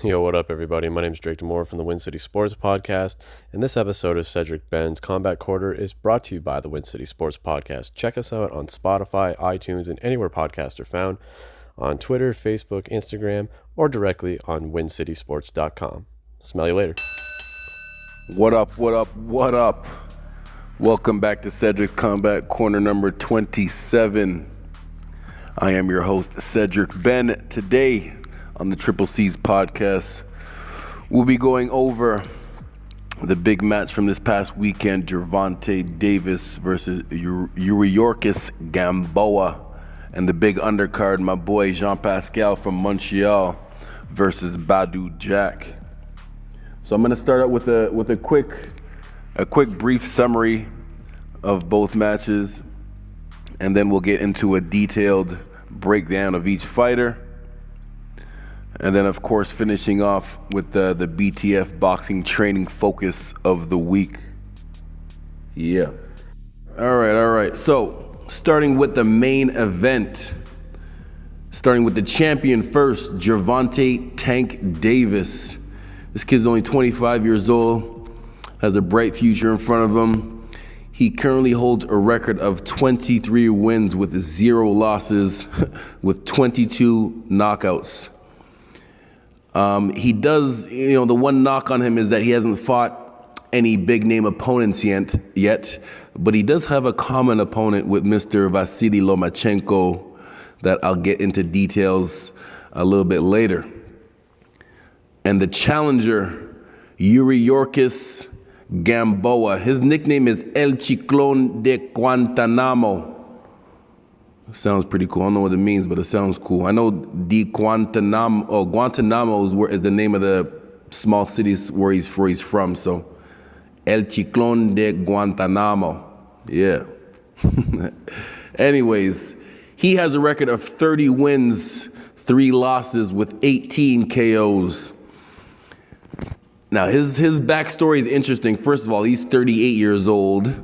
Yo, what up, everybody? My name is Drake Demore from the Win City Sports Podcast, and this episode of Cedric Ben's Combat Quarter is brought to you by the Win City Sports Podcast. Check us out on Spotify, iTunes, and anywhere podcasts are found, on Twitter, Facebook, Instagram, or directly on wincitysports.com. Smell you later. What up, what up, what up? Welcome back to Cedric's Combat Corner number 27. I am your host, Cedric Ben. Today on the Triple C's podcast, we'll be going over the big match from this past weekend, Gervonta Davis versus Yuriorkis Gamboa, and the big undercard, my boy Jean Pascal from Montreal versus Badou Jack. So I'm going to start out with a quick brief summary of both matches, and then we'll get into a detailed breakdown of each fighter. And then, of course, finishing off with the BTF boxing training focus of the week. Yeah. All right. So, starting with the main event. Starting with the champion first, Gervonta Tank Davis. This kid's only 25 years old, has a bright future in front of him. He currently holds a record of 23 wins with 0 losses, with 22 knockouts. He does, the one knock on him is that he hasn't fought any big name opponents yet, but he does have a common opponent with Mr. Vasily Lomachenko that I'll get into details a little bit later. And the challenger, Yuriorkis Gamboa, his nickname is El Ciclón de Guantanamo. Sounds pretty cool. I don't know what it means, but it sounds cool. I know Guantanamo is the name of the small cities where he's from. So, El Ciclón de Guantanamo. Yeah. Anyways, he has a record of 30 wins, 3 losses with 18 KOs. Now, his backstory is interesting. First of all, he's 38 years old.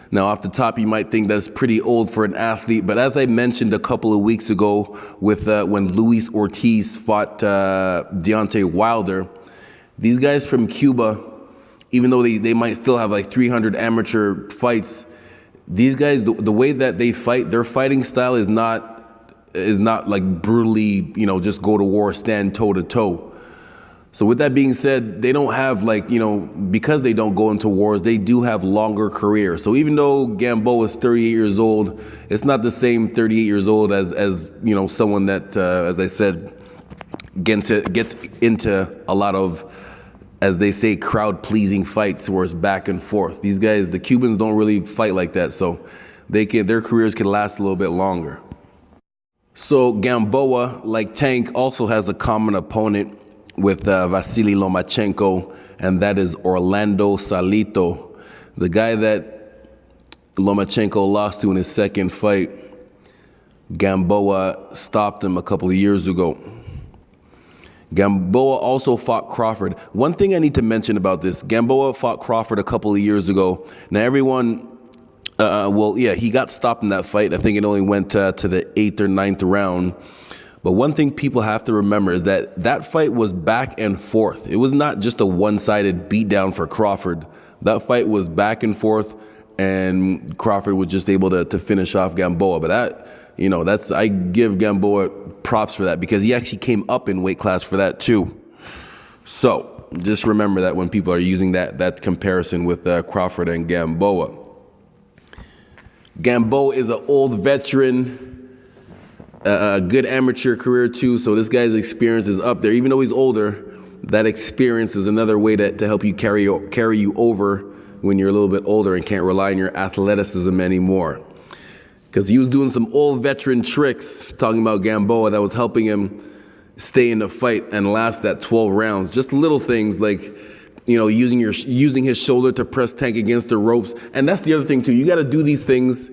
Now, off the top, you might think that's pretty old for an athlete, but as I mentioned a couple of weeks ago with when Luis Ortiz fought Deontay Wilder, these guys from Cuba, even though they might still have like 300 amateur fights, these guys, the way that they fight, their fighting style is not like brutally, just go to war, stand toe to toe. So with that being said, they don't have because they don't go into wars, they do have longer careers. So even though Gamboa is 38 years old, it's not the same 38 years old as someone that, as I said, gets into a lot of, as they say, crowd-pleasing fights where it's back and forth. These guys, the Cubans, don't really fight like that, so their careers can last a little bit longer. So Gamboa, like Tank, also has a common opponent with Vasily Lomachenko, and that is Orlando Salito, the guy that Lomachenko lost to in his second fight. Gamboa stopped him a couple of years ago. Gamboa also fought Crawford. One thing I need to mention about this, Gamboa fought Crawford a couple of years ago. Now everyone, he got stopped in that fight. I think it only went to the 8th or 9th round. But one thing people have to remember is that fight was back and forth. It was not just a one-sided beatdown for Crawford. That fight was back and forth, and Crawford was just able to finish off Gamboa. But I give Gamboa props for that because he actually came up in weight class for that too. So just remember that when people are using that comparison with Crawford and Gamboa. Gamboa is an old veteran. A good amateur career too, so this guy's experience is up there. Even though he's older, that experience is another way to help you carry you over when you're a little bit older and can't rely on your athleticism anymore. Because he was doing some old veteran tricks, talking about Gamboa, that was helping him stay in the fight and last that 12 rounds. Just little things like, using his shoulder to press Tank against the ropes. And that's the other thing too. You got to do these things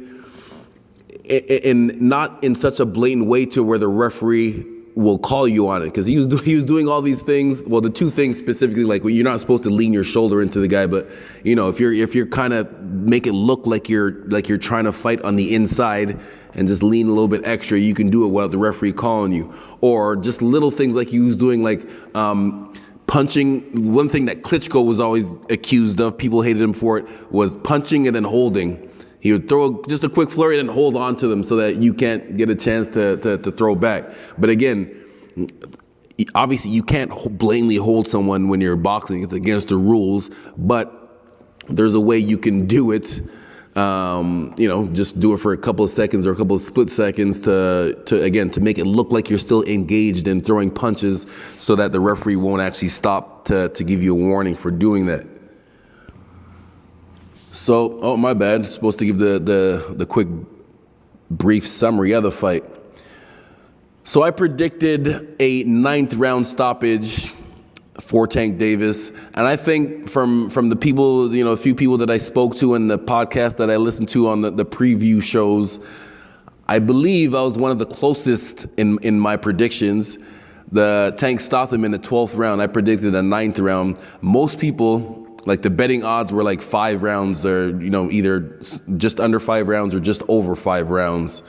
in not in such a blatant way to where the referee will call you on it, because he was doing all these things. Well, the two things specifically, like, you're not supposed to lean your shoulder into the guy, but if you're kind of make it look like you're trying to fight on the inside and just lean a little bit extra, you can do it without the referee calling you. Or just little things like he was doing, like punching. One thing that Klitschko was always accused of, people hated him for it, was punching and then holding. He would throw just a quick flurry and then hold on to them so that you can't get a chance to throw back. But again, obviously you can't blatantly hold someone when you're boxing. It's against the rules, but there's a way you can do it. Just do it for a couple of seconds or a couple of split seconds to make it look like you're still engaged in throwing punches, so that the referee won't actually stop to give you a warning for doing that. So, oh, my bad. Supposed to give the quick, brief summary of the fight. So I predicted a 9th round stoppage for Tank Davis, and I think from the people, a few people that I spoke to in the podcast that I listened to on the preview shows, I believe I was one of the closest in my predictions. The Tank stopped him in the 12th round. I predicted a 9th round. Most people, like, the betting odds were like 5 rounds, or either just under 5 rounds or just over 5 rounds.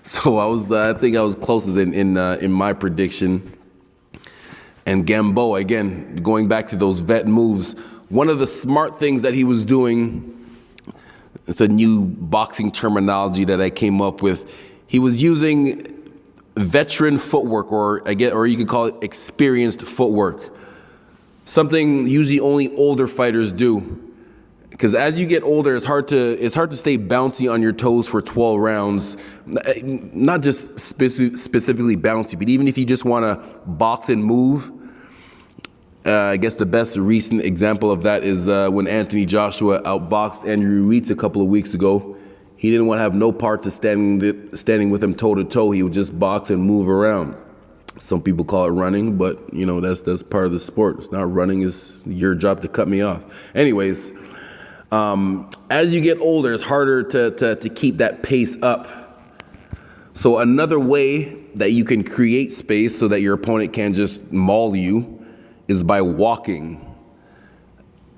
So I think I was closest in my prediction. And Gamboa, again, going back to those vet moves, one of the smart things that he was doing, it's a new boxing terminology that I came up with. He was using veteran footwork, or you could call it experienced footwork. Something usually only older fighters do, because as you get older, it's hard to stay bouncy on your toes for 12 rounds. Not just specifically bouncy, but even if you just want to box and move. I guess the best recent example of that is when Anthony Joshua outboxed Andrew Ruiz a couple of weeks ago. He didn't want to have no parts of standing with him toe to toe. He would just box and move around. Some people call it running, but that's part of the sport. It's not running. It's your job to cut me off. Anyways, as you get older, it's harder to keep that pace up. So another way that you can create space so that your opponent can't just maul you is by walking.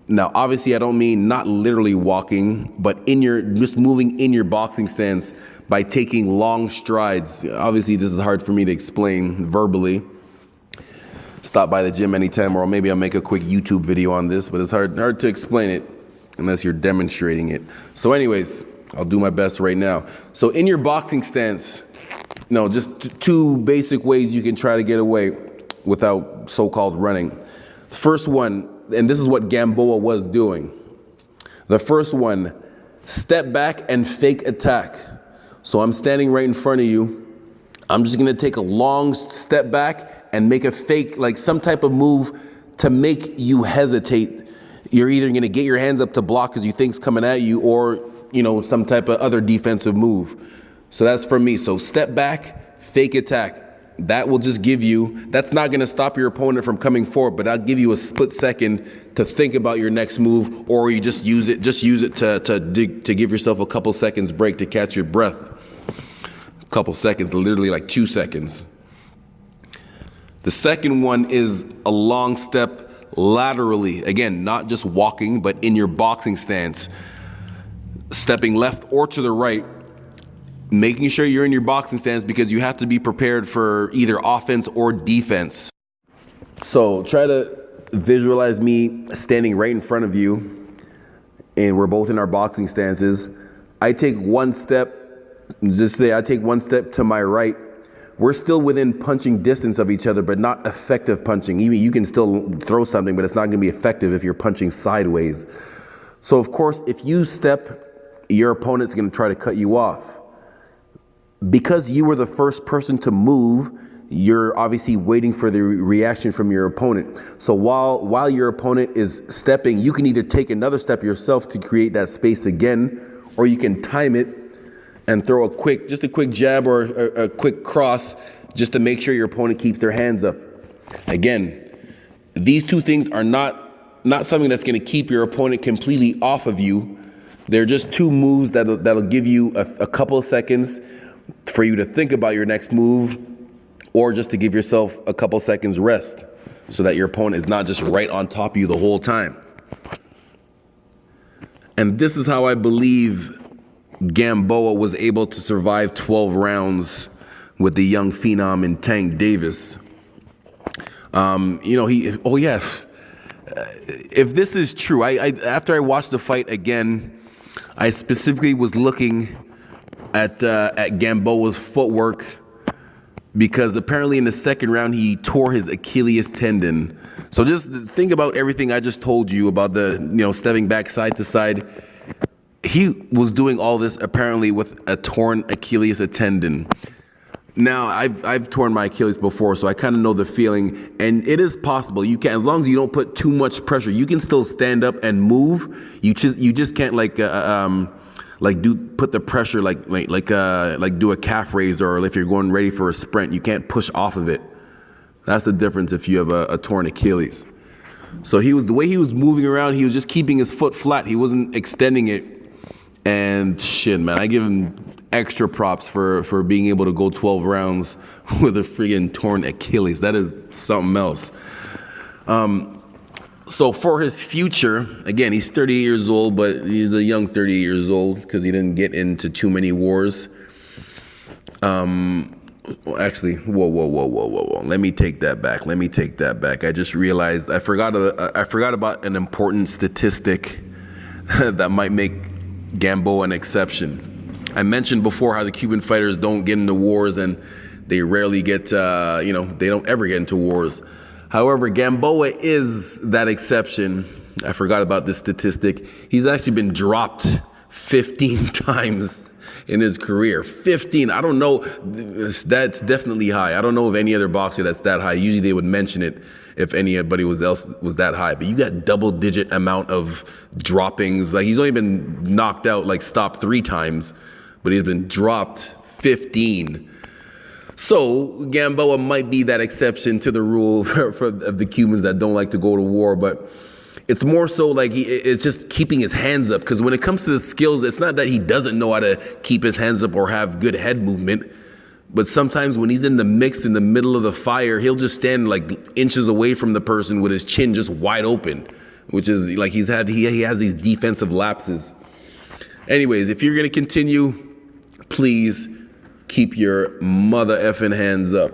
Now, obviously, I don't mean not literally walking, but just moving in your boxing stance by taking long strides. Obviously, this is hard for me to explain verbally. Stop by the gym anytime, or maybe I'll make a quick YouTube video on this, but it's hard to explain it unless you're demonstrating it. So anyways, I'll do my best right now. So in your boxing stance, just 2 basic ways you can try to get away without so-called running. The first one, and this is what Gamboa was doing. The first one, step back and fake attack. So I'm standing right in front of you. I'm just going to take a long step back and make a fake, like some type of move to make you hesitate. You're either going to get your hands up to block because you think it's coming at you, or, some type of other defensive move. So that's for me. So step back, fake attack. That will just give you, that's not going to stop your opponent from coming forward, but that'll give you a split second to think about your next move, or you just use it to give yourself a couple seconds break to catch your breath. A couple seconds, literally like 2 seconds. The second one is a long step laterally. Again, not just walking, but in your boxing stance. Stepping left or to the right, making sure you're in your boxing stance, because you have to be prepared for either offense or defense. So try to visualize me standing right in front of you, and we're both in our boxing stances. I take one step, I take one step to my right. We're still within punching distance of each other, but not effective punching. Even you can still throw something, but it's not going to be effective if you're punching sideways. So of course, if you step, your opponent's going to try to cut you off. Because you were the first person to move, you're obviously waiting for the reaction from your opponent. So while your opponent is stepping, you can either take another step yourself to create that space again, or you can time it and throw a quick jab or a quick cross just to make sure your opponent keeps their hands up. Again, these 2 things are not something that's going to keep your opponent completely off of you. They're just 2 moves that'll give you a couple of seconds for you to think about your next move, or just to give yourself a couple seconds rest so that your opponent is not just right on top of you the whole time. And this is how I believe Gamboa was able to survive 12 rounds with the young phenom in Tank Davis. If this is true, I after I watched the fight again, I specifically was looking at Gamboa's footwork, because apparently in the second round he tore his Achilles tendon. So just think about everything I just told you about the, stepping back side to side. He was doing all this apparently with a torn Achilles tendon. Now, I've torn my Achilles before, so I kind of know the feeling, and it is possible. You can, as long as you don't put too much pressure, you can still stand up and move. You just can't put the pressure like do a calf raise, or if you're going ready for a sprint, you can't push off of it. That's the difference if you have a torn Achilles. So the way he was moving around, he was just keeping his foot flat. He wasn't extending it. And shit, man, I give him extra props for being able to go 12 rounds with a friggin' torn Achilles. That is something else. So for his future, again, he's 38 years old, but he's a young 38 years old because he didn't get into too many wars. Actually, whoa. Let me take that back. I just realized I forgot about an important statistic that might make Gamboa an exception. I mentioned before how the Cuban fighters don't get into wars, and they rarely get, they don't ever get into wars. However, Gamboa is that exception. I forgot about this statistic. He's actually been dropped 15 times in his career. 15. I don't know. That's definitely high. I don't know of any other boxer that's that high. Usually they would mention it if anybody else was that high. But you got double-digit amount of droppings. Like, he's only been knocked out, stopped 3 times, but he's been dropped 15. So Gamboa might be that exception to the rule of the Cubans that don't like to go to war, but it's more so it's just keeping his hands up. Because when it comes to the skills, it's not that he doesn't know how to keep his hands up or have good head movement, but sometimes when he's in the mix, in the middle of the fire, he'll just stand inches away from the person with his chin just wide open, which is he has these defensive lapses. Anyways, if you're gonna continue, please keep your mother effing hands up,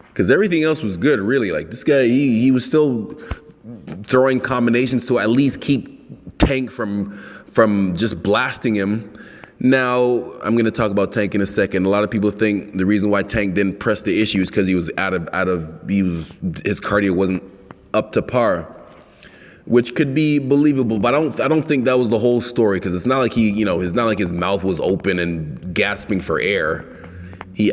because everything else was good, really. This guy, he was still throwing combinations to at least keep Tank from just blasting him. Now, I'm going to talk about Tank in a second. A lot of people think the reason why Tank didn't press the issue is because he was his cardio wasn't up to par, which could be believable, but I don't think that was the whole story, because it's not like it's not like his mouth was open and gasping for air.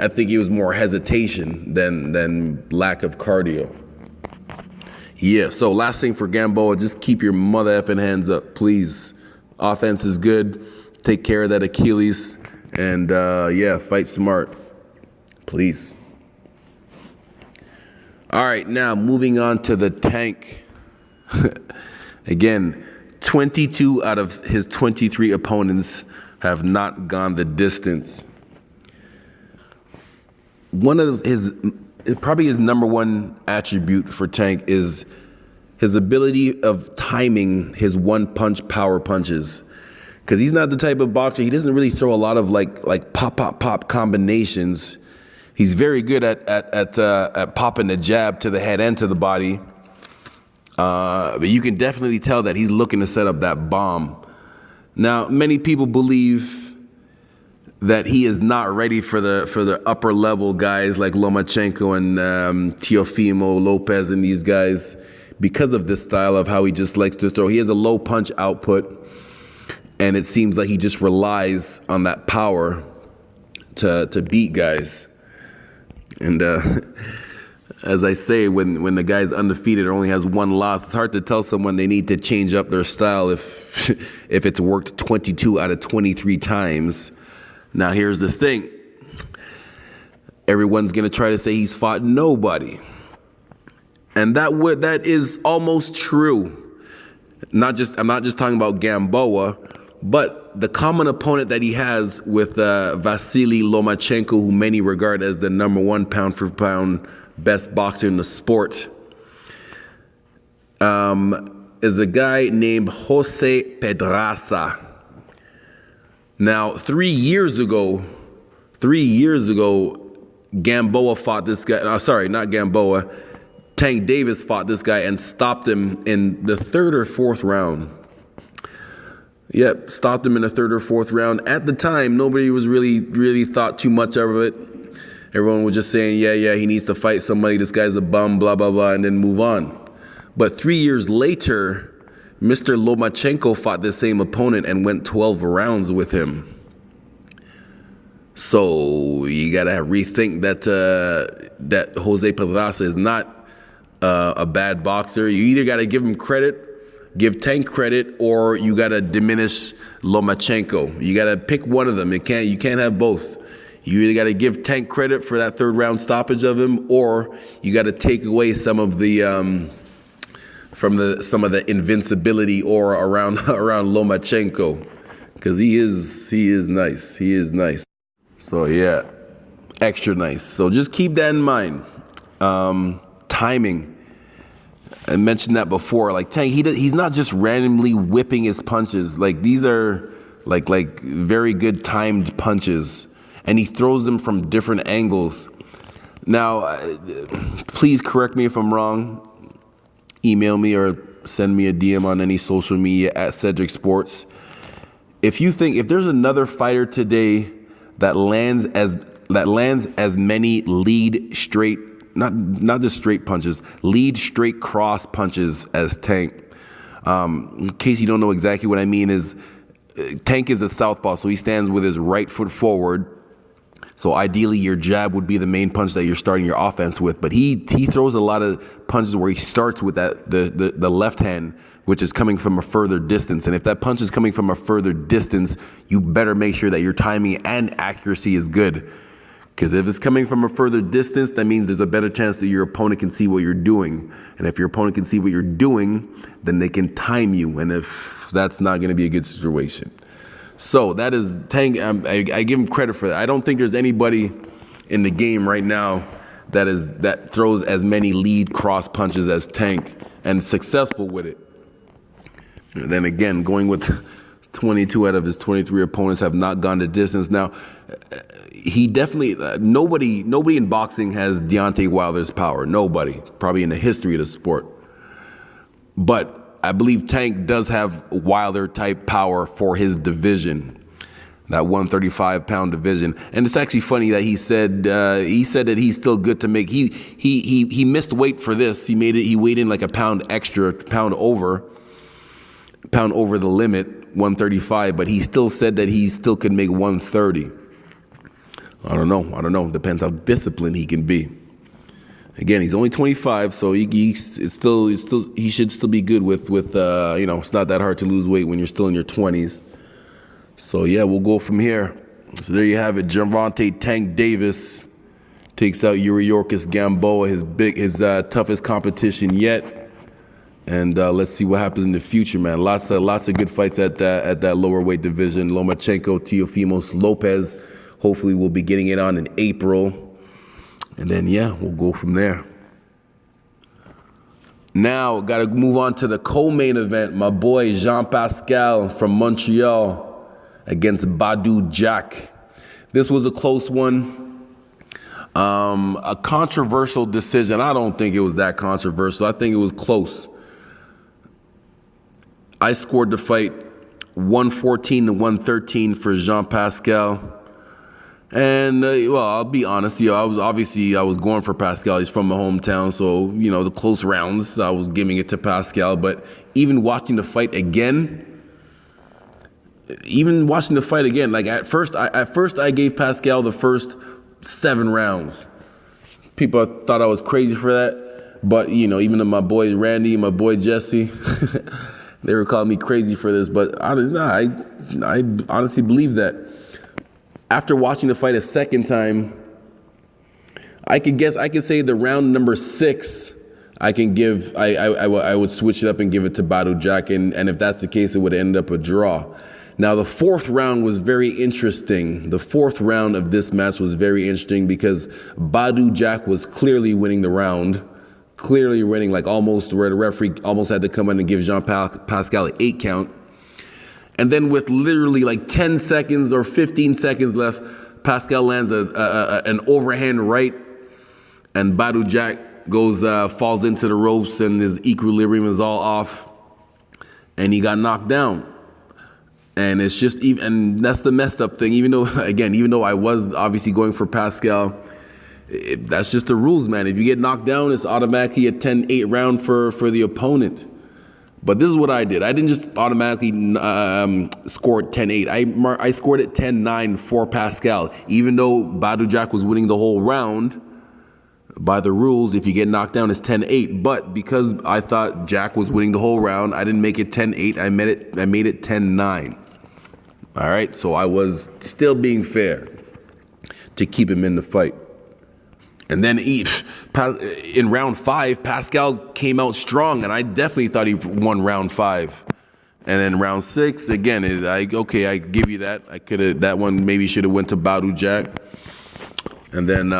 I think it was more hesitation than lack of cardio. Yeah, so last thing for Gamboa, just keep your mother effing hands up, please. Offense is good. Take care of that Achilles, and fight smart, please. All right, now moving on to the Tank. Again, 22 out of his 23 opponents have not gone the distance. One of probably his number one attribute for Tank is his ability of timing his one-punch power punches. Because he's not the type of boxer, he doesn't really throw a lot of pop combinations. He's very good at popping the jab to the head and to the body. But you can definitely tell that he's looking to set up that bomb. Now, many people believe that he is not ready for the upper level guys like Lomachenko and Teofimo Lopez and these guys, because of this style of how he just likes to throw. He has a low punch output, and it seems like he just relies on that power to beat guys. And as I say, when the guy's undefeated or only has one loss, it's hard to tell someone they need to change up their style if it's worked 22 out of 23 times. Now, here's the thing. Everyone's going to try to say he's fought nobody. And that is almost true. I'm not just talking about Gamboa, But the common opponent that he has with Vasily Lomachenko, who many regard as the #1 pound-for-pound best boxer in the sport, is a guy named Jose Pedraza. Now, 3 years ago, Gamboa fought this guy. Sorry, not Gamboa. Tank Davis fought this guy and stopped him in the 3rd or 4th round. Yep, stopped him in the 3rd or 4th round. At the time, nobody was really thought too much of it. Everyone was just saying, yeah, he needs to fight somebody. This guy's a bum, blah, blah, blah, and then move on. But 3 years later, Mr. Lomachenko fought the same opponent and went 12 rounds with him. So you gotta rethink that Jose Pedraza is not a bad boxer. You either gotta give him credit, give Tank credit, or you gotta diminish Lomachenko. You gotta pick one of them. You can't have both. You either gotta give Tank credit for that 3rd round stoppage of him, or you gotta take away some of the invincibility aura around Lomachenko, because he is nice. He is nice. So yeah, extra nice. So just keep that in mind. Timing. I mentioned that before. Like Tank, he's not just randomly whipping his punches. Like these are like very good timed punches, and he throws them from different angles. Now, please correct me if I'm wrong. Email me or send me a DM on any social media at Cedric Sports. If there's another fighter today that lands as many lead straight, not just straight punches, lead straight cross punches as Tank. In case you don't know exactly what I mean, is Tank is a southpaw, so he stands with his right foot forward. So ideally, your jab would be the main punch that you're starting your offense with. But he throws a lot of punches where he starts with the left hand, which is coming from a further distance. And if that punch is coming from a further distance, you better make sure that your timing and accuracy is good. Because if it's coming from a further distance, that means there's a better chance that your opponent can see what you're doing. And if your opponent can see what you're doing, then they can time you. And if that's not going to be a good situation. So that is Tank. I give him credit for that. I don't think there's anybody in the game right now that throws as many lead cross punches as Tank and successful with it. And then again, going with 22 out of his 23 opponents have not gone the distance. Now, he definitely nobody in boxing has Deontay Wilder's power. Nobody, probably in the history of the sport. But I believe Tank does have Wilder type power for his division, that 135-pound division. And it's actually funny that he said that he's still good to make. He missed weight for this. He weighed in like a pound extra, pound over the limit, 135. But he still said that he still could make 130. I don't know. Depends how disciplined he can be. Again, he's only 25, so he should still be good with it's not that hard to lose weight when you're still in your 20s. So yeah, we'll go from here. So there you have it. Gervonta Tank Davis takes out Yuriorkis Gamboa, his toughest competition yet. And let's see what happens in the future, man. Lots of good fights at that lower weight division. Lomachenko, Teofimos Lopez. Hopefully we'll be getting it on in April. And then, yeah, we'll go from there. Now, got to move on to the co-main event. My boy Jean Pascal from Montreal against Badou Jack. This was a close one. A controversial decision. I don't think it was that controversial. I think it was close. I scored the fight 114 to 113 for Jean Pascal. And, I'll be honest, I was going for Pascal. He's from my hometown, so, the close rounds, I was giving it to Pascal. But even watching the fight again, like at first I gave Pascal the first 7 rounds. People thought I was crazy for that. But, even my boy Randy, my boy Jesse, they were calling me crazy for this. But I honestly believe that. After watching the fight a second time, I could say the round number 6, I would switch it up and give it to Badou Jack, and if that's the case, it would end up a draw. Now, the fourth round was very interesting. The fourth round of this match was very interesting because Badou Jack was clearly winning the round. Clearly winning, like almost where the referee almost had to come in and give Pascal an 8 count. And then with literally like 10 seconds or 15 seconds left, Pascal lands an overhand right, and Badou Jack falls into the ropes, and his equilibrium is all off, and he got knocked down. And it's just, and that's the messed up thing. Even though I was obviously going for Pascal, that's just the rules, man. If you get knocked down, it's automatically a 10-8 round for the opponent. But this is what I did. I didn't just automatically score it 10-8. I scored it 10-9 for Pascal. Even though Badou Jack was winning the whole round, by the rules, if you get knocked down, it's 10-8. But because I thought Jack was winning the whole round, I didn't make it 10-8. I made it 10-9. All right, so I was still being fair to keep him in the fight. And then in round 5, Pascal came out strong, and I definitely thought he won round 5. And then round 6, again, I give you that. That one maybe should have went to Badou Jack. And then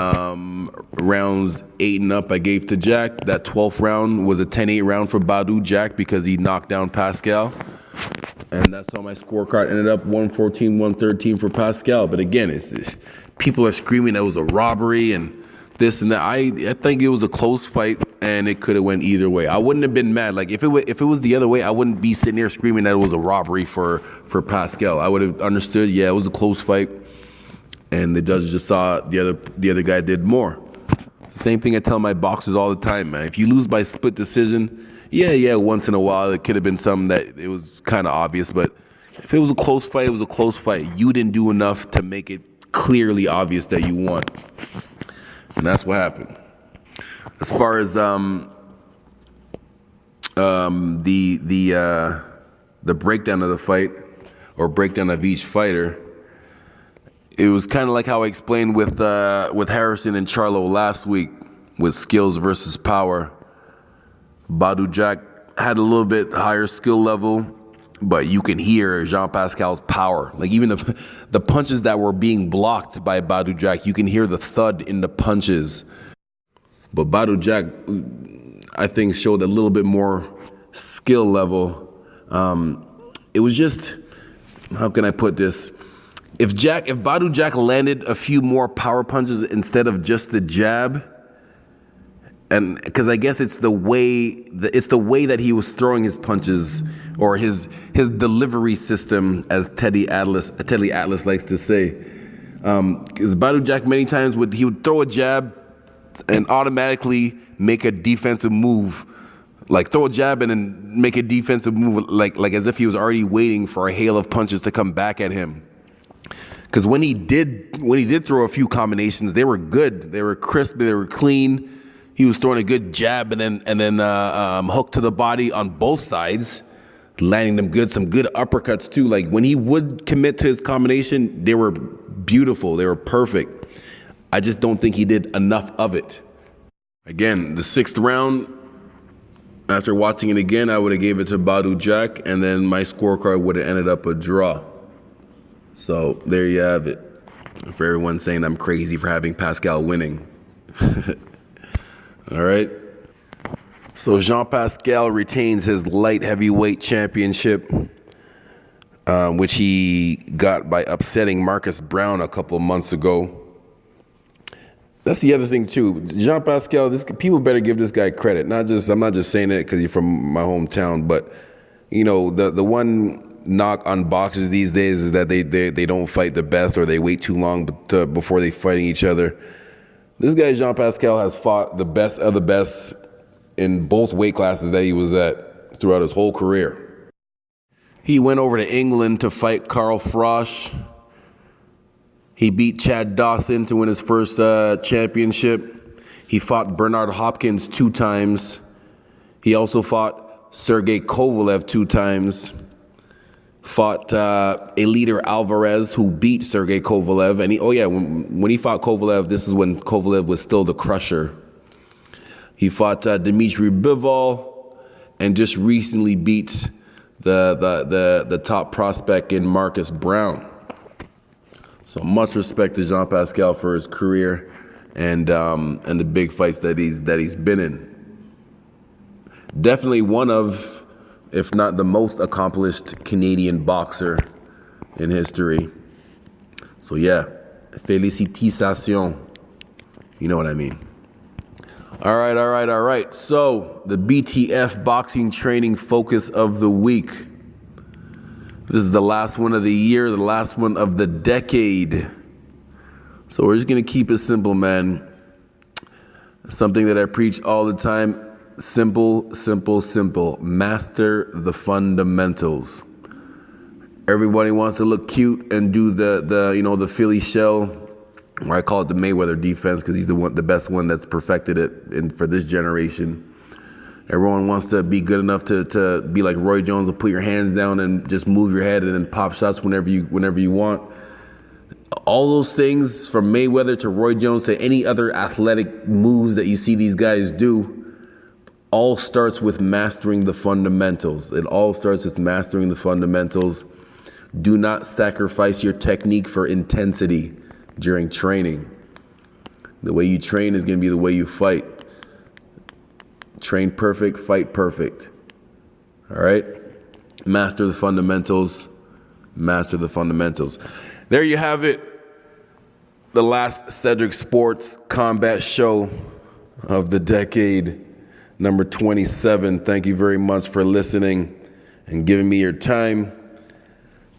rounds 8 and up, I gave to Jack. That 12th round was a 10-8 round for Badou Jack because he knocked down Pascal. And that's how my scorecard ended up 114-113 for Pascal. But again, people are screaming that it was a robbery and this and that. I think it was a close fight, and it could have went either way. I wouldn't have been mad. Like if it was the other way, I wouldn't be sitting here screaming that it was a robbery for Pascal. I would have understood. Yeah, it was a close fight, and the judges just saw the other guy did more. It's the same thing I tell my boxers all the time, man. If you lose by split decision, yeah, once in a while it could have been something that it was kind of obvious. But if it was a close fight, it was a close fight. You didn't do enough to make it clearly obvious that you won. And that's what happened. As far as the breakdown of the fight, or breakdown of each fighter, it was kind of like how I explained with Harrison and Charlo last week, with skills versus power. Badou Jack had a little bit higher skill level, but you can hear Jean-Pascal's power. Like even the punches that were being blocked by Badou Jack, you can hear the thud in the punches. But Badou Jack, I think, showed a little bit more skill level. It was just, how can I put this? If Badou Jack landed a few more power punches instead of just the jab, and because I guess it's the way that he was throwing his punches, or his delivery system, as Teddy Atlas likes to say. Because Badou Jack many times would throw a jab and automatically make a defensive move, like throw a jab and then make a defensive move, like as if he was already waiting for a hail of punches to come back at him. Because when he did throw a few combinations, they were good, they were crisp, they were clean. He was throwing a good jab and then hook to the body on both sides, landing them good, some good uppercuts too. Like when he would commit to his combination, they were beautiful, they were perfect. I just don't think he did enough of it. Again, the 6th round, after watching it again, I would have gave it to Badou Jack, and then my scorecard would have ended up a draw. So there you have it. For everyone saying I'm crazy for having Pascal winning. All right. So Jean-Pascal retains his light heavyweight championship, which he got by upsetting Marcus Brown a couple of months ago. That's the other thing too. Jean-Pascal, people better give this guy credit. I'm not just saying it because you're from my hometown, but you know, the one knock on boxers these days is that they don't fight the best, or they wait too long before they fighting each other. This guy, Jean-Pascal, has fought the best of the best in both weight classes that he was at throughout his whole career. He went over to England to fight Carl Frosch. He beat Chad Dawson to win his first championship. He fought Bernard Hopkins 2 times. He also fought Sergey Kovalev 2 times. Fought Eliter Alvarez, who beat Sergey Kovalev. And when he fought Kovalev, this is when Kovalev was still the crusher. He fought Dmitry Bivol, and just recently beat the top prospect in Marcus Brown. So much respect to Jean Pascal for his career and the big fights that he's been in. Definitely one of, if not the most accomplished Canadian boxer in history. So yeah, félicitations. You know what I mean. All right. So the BTF boxing training focus of the week. This is the last one of the year, the last one of the decade. So we're just going to keep it simple, man. Something that I preach all the time. Simple. Master the fundamentals. Everybody wants to look cute and do the Philly shell, or I call it the Mayweather defense because he's the best one that's perfected it for this generation. Everyone wants to be good enough to be like Roy Jones and put your hands down and just move your head and then pop shots whenever you want. All those things, from Mayweather to Roy Jones to any other athletic moves that you see these guys do, all starts with mastering the fundamentals. It all starts with mastering the fundamentals. Do not sacrifice your technique for intensity during training. The way you train is going to be the way you fight. Train perfect, fight perfect. All right? Master the fundamentals. Master the fundamentals. There you have it. The last Cedric Sports Combat Show of the decade, number 27. Thank you very much for listening and giving me your time.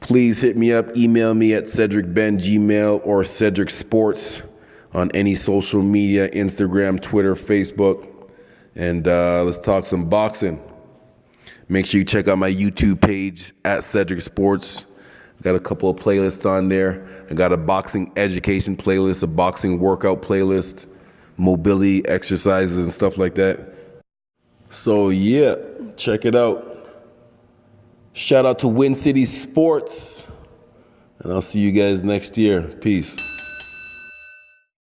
Please hit me up, email me at CedricBenGmail or Cedric Sports on any social media, Instagram, Twitter, Facebook. And let's talk some boxing. Make sure you check out my YouTube page at Cedric Sports. Got a couple of playlists on there. I got a boxing education playlist, a boxing workout playlist, mobility exercises and stuff like that. So yeah, check it out. Shout out to Win City Sports. And I'll see you guys next year. Peace.